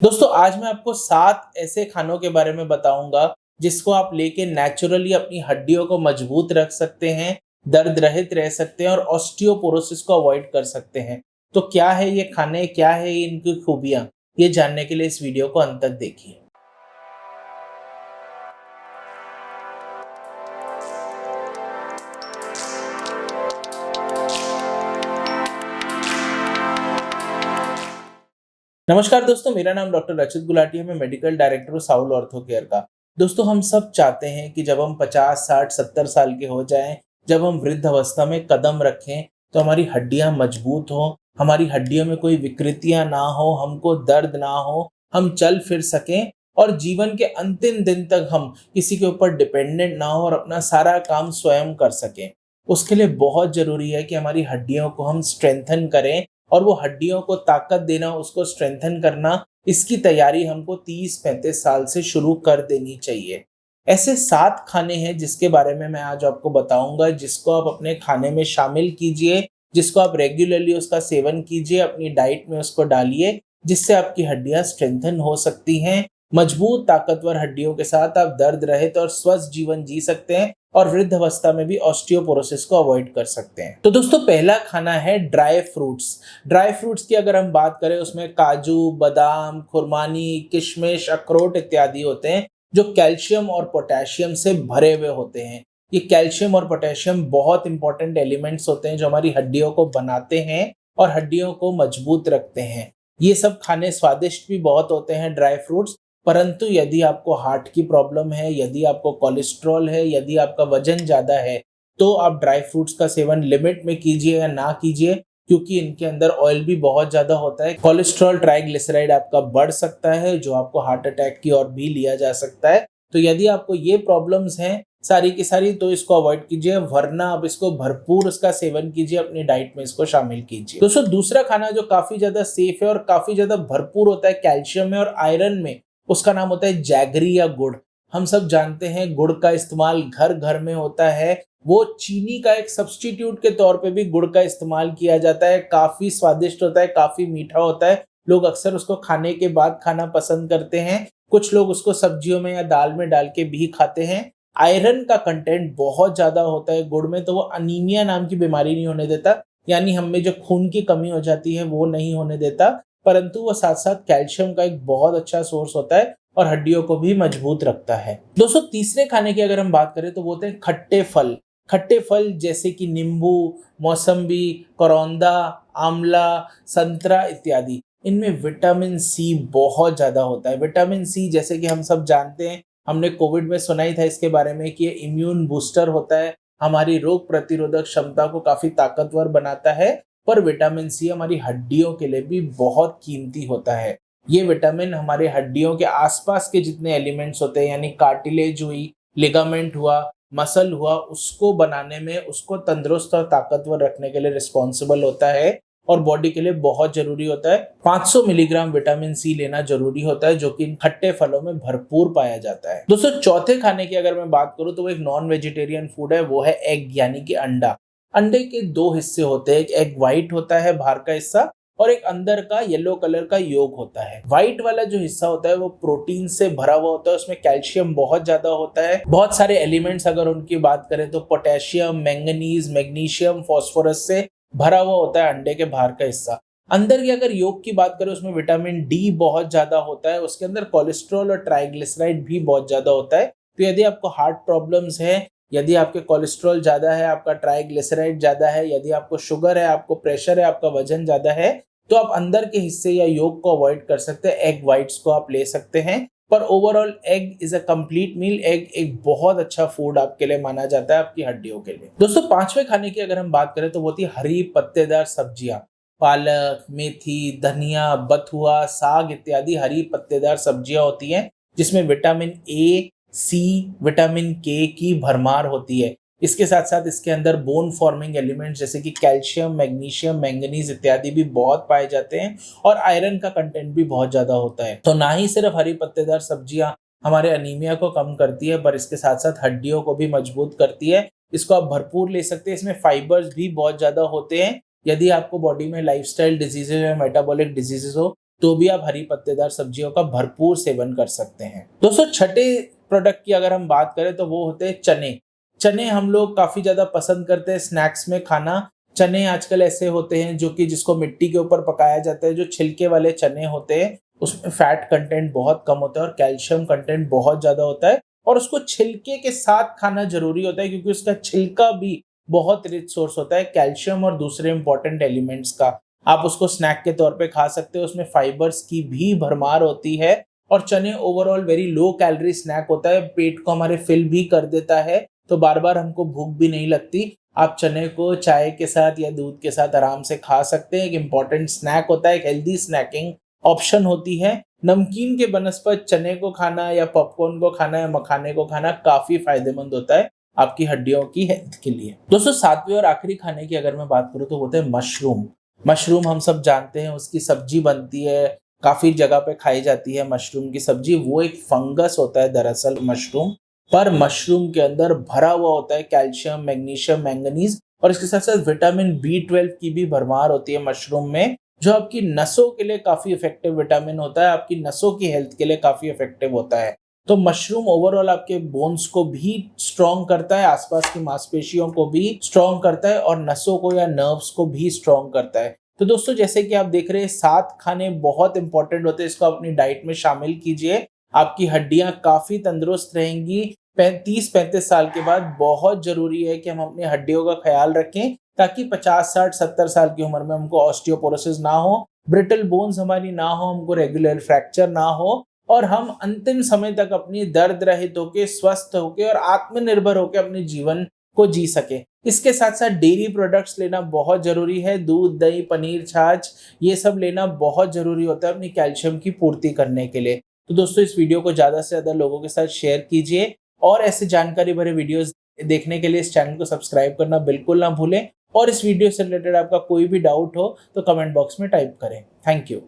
दोस्तों आज मैं आपको 7 ऐसे खानों के बारे में बताऊंगा जिसको आप लेके नेचुरली अपनी हड्डियों को मजबूत रख सकते हैं, दर्द रहित रह सकते हैं और ऑस्टियोपोरोसिस को अवॉइड कर सकते हैं। तो क्या है ये खाने, क्या है ये इनकी खूबियां, ये जानने के लिए इस वीडियो को अंत तक देखिए। नमस्कार दोस्तों, मेरा नाम डॉक्टर रचित गुलाटी है। मैं मेडिकल डायरेक्टर हूँ साउल ऑर्थो केयर का। दोस्तों हम सब चाहते हैं कि जब हम 50, 60, 70 साल के हो जाएं, जब हम वृद्ध अवस्था में कदम रखें तो हमारी हड्डियां मजबूत हों, हमारी हड्डियों में कोई विकृतियां ना हो, हमको दर्द ना हो, हम चल फिर सकें और जीवन के अंतिम दिन तक हम किसी के ऊपर डिपेंडेंट ना हो और अपना सारा काम स्वयं कर सकें। उसके लिए बहुत जरूरी है कि हमारी हड्डियों को हम स्ट्रेंथन करें और वो हड्डियों को ताकत देना, उसको स्ट्रेंथन करना, इसकी तैयारी हमको 30-35 साल से शुरू कर देनी चाहिए। ऐसे 7 खाने हैं जिसके बारे में मैं आज आपको बताऊंगा, जिसको आप अपने खाने में शामिल कीजिए, जिसको आप रेगुलरली उसका सेवन कीजिए, अपनी डाइट में उसको डालिए, जिससे आपकी हड्डियां स्ट्रेंथन हो सकती हैं। मजबूत ताकतवर हड्डियों के साथ आप दर्द रहित और स्वस्थ जीवन जी सकते हैं और वृद्ध अवस्था में भी ऑस्टियोपोरोसिस को अवॉइड कर सकते हैं। तो दोस्तों पहला खाना है ड्राई फ्रूट्स। ड्राई फ्रूट्स की अगर हम बात करें, उसमें काजू, बादाम, खुरमानी, किशमिश, अखरोट इत्यादि होते हैं जो कैल्शियम और पोटेशियम से भरे हुए होते हैं। ये कैल्शियम और पोटेशियम बहुत इंपॉर्टेंट एलिमेंट्स होते हैं जो हमारी हड्डियों को बनाते हैं और हड्डियों को मजबूत रखते हैं। ये सब खाने स्वादिष्ट भी बहुत होते हैं ड्राई फ्रूट्स, परंतु यदि आपको हार्ट की प्रॉब्लम है, यदि आपको कोलेस्ट्रॉल है, यदि आपका वजन ज़्यादा है, तो आप ड्राई फ्रूट्स का सेवन लिमिट में कीजिए या ना कीजिए, क्योंकि इनके अंदर ऑयल भी बहुत ज़्यादा होता है। कोलेस्ट्रॉल, ट्राइग्लिसराइड आपका बढ़ सकता है, जो आपको हार्ट अटैक की ओर भी लिया जा सकता है। तो यदि आपको ये प्रॉब्लम्स हैं सारी की सारी, तो इसको अवॉइड कीजिए, वरना आप इसको भरपूर इसका सेवन कीजिए, अपनी डाइट में इसको शामिल कीजिए। दोस्तों दूसरा खाना जो काफ़ी ज़्यादा सेफ है और काफ़ी ज़्यादा भरपूर होता है कैल्शियम में और आयरन में, उसका नाम होता है जैगरी या गुड़। हम सब जानते हैं गुड़ का इस्तेमाल घर घर में होता है। वो चीनी का एक सब्स्टिट्यूट के तौर पे भी गुड़ का इस्तेमाल किया जाता है। काफ़ी स्वादिष्ट होता है, काफ़ी मीठा होता है। लोग अक्सर उसको खाने के बाद खाना पसंद करते हैं। कुछ लोग उसको सब्जियों में या दाल में डाल के भी खाते हैं। आयरन का कंटेंट बहुत ज़्यादा होता है गुड़ में, तो वो अनीमिया नाम की बीमारी नहीं होने देता, यानी हम में जो खून की कमी हो जाती है वो नहीं होने देता, परंतु वो साथ साथ कैल्शियम का एक बहुत अच्छा सोर्स होता है और हड्डियों को भी मजबूत रखता है। दोस्तों तीसरे खाने की अगर हम बात करें तो वो होते हैं खट्टे फल। खट्टे फल जैसे कि नींबू, मौसम्बी, करौंदा, आंवला, संतरा इत्यादि। इनमें विटामिन सी बहुत ज़्यादा होता है। विटामिन सी जैसे कि हम सब जानते हैं, हमने कोविड में सुना ही था इसके बारे में कि ये इम्यून बूस्टर होता है, हमारी रोग प्रतिरोधक क्षमता को काफ़ी ताकतवर बनाता है। पर विटामिन सी हमारी हड्डियों के लिए भी बहुत कीमती होता है। ये विटामिन हमारे हड्डियों के आसपास के जितने एलिमेंट्स होते हैं, यानी कार्टिलेज हुई, लिगामेंट हुआ, मसल हुआ, उसको बनाने में, उसको तंदुरुस्त और ताकतवर रखने के लिए रिस्पॉन्सिबल होता है और बॉडी के लिए बहुत जरूरी होता है। 500 मिलीग्राम विटामिन सी लेना जरूरी होता है, जो कि इन खट्टे फलों में भरपूर पाया जाता है। दोस्तों चौथे खाने की अगर मैं बात करूं तो वो एक नॉन वेजिटेरियन फूड है, वो है एग यानी कि अंडा। अंडे के 2 हिस्से होते हैं, एक एग व्हाइट होता है बाहर का हिस्सा और एक अंदर का येलो कलर का योक होता है। व्हाइट वाला जो हिस्सा होता है वो प्रोटीन से भरा हुआ होता है, उसमें कैल्शियम बहुत ज्यादा होता है। बहुत सारे एलिमेंट्स अगर उनकी बात करें तो पोटेशियम, मैंगनीज, मैग्नीशियम, फास्फोरस से भरा हुआ होता है अंडे के बाहर का हिस्सा। अंदर की अगर योग की बात करें, उसमें विटामिन डी बहुत ज्यादा होता है, उसके अंदर कोलेस्ट्रॉल और ट्राइग्लिसराइड भी बहुत ज्यादा होता है। तो यदि आपको हार्ट प्रॉब्लम्स है, यदि आपके कोलेस्ट्रॉल ज़्यादा है, आपका ट्राइग्लिसराइड ज़्यादा है, यदि आपको शुगर है, आपको प्रेशर है, आपका वजन ज़्यादा है, तो आप अंदर के हिस्से या योग को अवॉइड कर सकते हैं। एग व्हाइट्स को आप ले सकते हैं, पर overall egg is a complete meal. Egg एक बहुत अच्छा फूड आपके लिए माना जाता है, आपकी हड्डियों के लिए। दोस्तों पांचवें खाने की अगर हम बात करें तो वो होती है हरी पत्तेदार सब्जियां। पालक, मेथी, धनिया, बथुआ, साग इत्यादि हरी पत्तेदार सब्जियां होती हैं, जिसमें विटामिन ए, सी, विटामिन के की भरमार होती है। इसके साथ साथ इसके अंदर बोन फॉर्मिंग एलिमेंट्स जैसे कि कैल्शियम, मैग्नीशियम, मैंगनीज इत्यादि भी बहुत पाए जाते हैं और आयरन का कंटेंट भी बहुत ज्यादा होता है। तो ना ही सिर्फ हरी पत्तेदार सब्जियां हमारे अनीमिया को कम करती है, पर इसके साथ साथ हड्डियों को भी मजबूत करती है। इसको आप भरपूर ले सकते हैं। इसमें फाइबर्स भी बहुत ज्यादा होते हैं। यदि आपको बॉडी में लाइफस्टाइल डिजीजेज या मेटाबॉलिक डिजीजेज हो तो भी आप हरी पत्तेदार सब्जियों का भरपूर सेवन कर सकते हैं। दोस्तों छठे प्रोडक्ट की अगर हम बात करें तो वो होते हैं चने। चने हम लोग काफी ज्यादा पसंद करते हैं स्नैक्स में खाना। चने आजकल ऐसे होते हैं जो कि जिसको मिट्टी के ऊपर पकाया जाता है, जो छिलके वाले चने होते हैं उसमें फैट कंटेंट बहुत कम होता है और कैल्शियम कंटेंट बहुत ज्यादा होता है, और उसको छिलके के साथ खाना जरूरी होता है क्योंकि उसका छिलका भी बहुत रिच सोर्स होता है कैल्शियम और दूसरे इंपॉर्टेंट एलिमेंट्स का। आप उसको स्नैक के तौर पे खा सकते हो, उसमें फाइबर्स की भी भरमार होती है। और चने overall very low calorie snack होता है, पेट को हमारे फिल भी कर देता है, तो बार बार हमको भूख भी नहीं लगती। आप चने को चाय के साथ या दूध के साथ आराम से खा सकते हैं। एक इम्पॉर्टेंट स्नैक होता है, एक हेल्दी स्नैकिंग ऑप्शन होती है। नमकीन के बनस्पत चने को खाना या पॉपकॉर्न को खाना या मखाने को खाना काफी फायदेमंद होता है आपकी हड्डियों की हेल्थ के लिए। दोस्तों सातवें और आखिरी खाने की अगर मैं बात करूं तो होते हैं मशरूम। मशरूम हम सब जानते हैं, उसकी सब्जी बनती है, काफी जगह पे खाई जाती है मशरूम की सब्जी। वो एक फंगस होता है दरअसल मशरूम, पर मशरूम के अंदर भरा हुआ होता है कैल्शियम, मैग्नीशियम, मैंगनीज और इसके साथ साथ विटामिन B12 की भी भरमार होती है मशरूम में, जो आपकी नसों के लिए काफी इफेक्टिव विटामिन होता है, आपकी नसों की हेल्थ के लिए काफी इफेक्टिव होता है। तो मशरूम ओवरऑल आपके बोन्स को भी स्ट्रॉन्ग करता है, आसपास की मांसपेशियों को भी स्ट्रॉन्ग करता है और नसों को या नर्व्स को भी स्ट्रॉन्ग करता है। तो दोस्तों जैसे कि आप देख रहे हैं 7 खाने बहुत इंपॉर्टेंट होते हैं, इसको अपनी डाइट में शामिल कीजिए। आपकी हड्डियां काफी तंदुरुस्त रहेंगी। 30-35 साल के बाद बहुत जरूरी है कि हम अपनी हड्डियों का ख्याल रखें ताकि 50, 60, 70 साल की उम्र में हमको ऑस्टियोपोरोसिस ना हो, ब्रिटल बोन्स हमारी ना हो, हमको रेगुलर फ्रैक्चर ना हो और हम अंतिम समय तक अपनी दर्द रहित होके, स्वस्थ होके और आत्मनिर्भर होके अपने जीवन को जी सके। इसके साथ साथ डेयरी प्रोडक्ट्स लेना बहुत जरूरी है, दूध, दही, पनीर, छाछ ये सब लेना बहुत जरूरी होता है अपनी कैल्शियम की पूर्ति करने के लिए। तो दोस्तों इस वीडियो को ज्यादा से ज्यादा लोगों के साथ शेयर कीजिए और ऐसे जानकारी भरे वीडियोस देखने के लिए इस चैनल को सब्सक्राइब करना बिल्कुल ना भूलें, और इस वीडियो से रिलेटेड आपका कोई भी डाउट हो तो कमेंट बॉक्स में टाइप करें। Thank you.